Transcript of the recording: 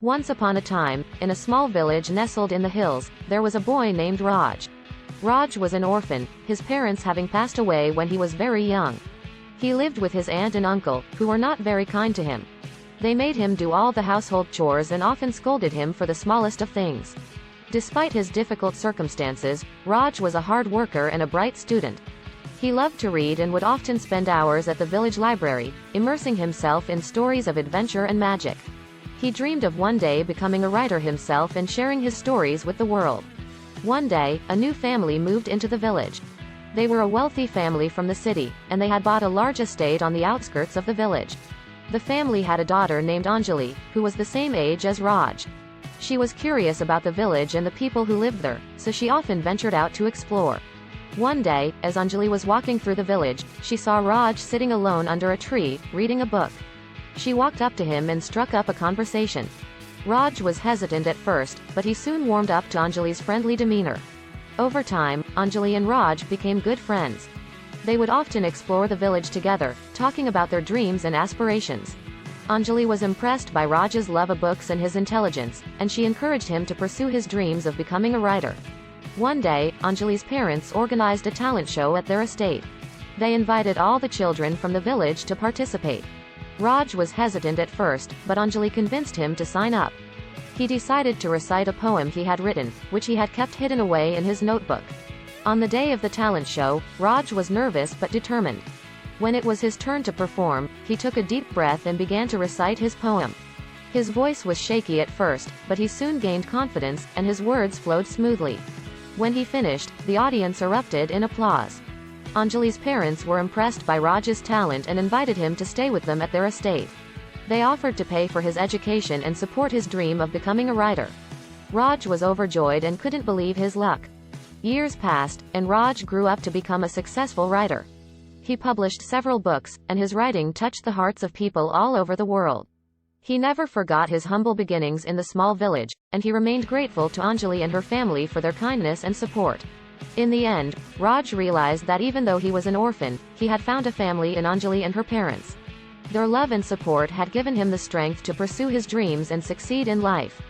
Once upon a time, in a small village nestled in the hills, there was a boy named Raj. Raj was an orphan, his parents having passed away when he was very young. He lived with his aunt and uncle, who were not very kind to him. They made him do all the household chores and often scolded him for the smallest of things. Despite his difficult circumstances, Raj was a hard worker and a bright student. He loved to read and would often spend hours at the village library, immersing himself in stories of adventure and magic. He dreamed of one day becoming a writer himself and sharing his stories with the world. One day, a new family moved into the village. They were a wealthy family from the city, and they had bought a large estate on the outskirts of the village. The family had a daughter named Anjali, who was the same age as Raj. She was curious about the village and the people who lived there, so she often ventured out to explore. One day, as Anjali was walking through the village, she saw Raj sitting alone under a tree, reading a book. She walked up to him and struck up a conversation. Raj was hesitant at first, but he soon warmed up to Anjali's friendly demeanor. Over time, Anjali and Raj became good friends. They would often explore the village together, talking about their dreams and aspirations. Anjali was impressed by Raj's love of books and his intelligence, and she encouraged him to pursue his dreams of becoming a writer. One day, Anjali's parents organized a talent show at their estate. They invited all the children from the village to participate. Raj was hesitant at first, but Anjali convinced him to sign up. He decided to recite a poem he had written, which he had kept hidden away in his notebook. On the day of the talent show, Raj was nervous but determined. When it was his turn to perform, he took a deep breath and began to recite his poem. His voice was shaky at first, but he soon gained confidence, and his words flowed smoothly. When he finished, the audience erupted in applause. Anjali's parents were impressed by Raj's talent and invited him to stay with them at their estate. They offered to pay for his education and support his dream of becoming a writer. Raj was overjoyed and couldn't believe his luck. Years passed, and Raj grew up to become a successful writer. He published several books, and his writing touched the hearts of people all over the world. He never forgot his humble beginnings in the small village, and he remained grateful to Anjali and her family for their kindness and support. In the end, Raj realized that even though he was an orphan, he had found a family in Anjali and her parents. Their love and support had given him the strength to pursue his dreams and succeed in life.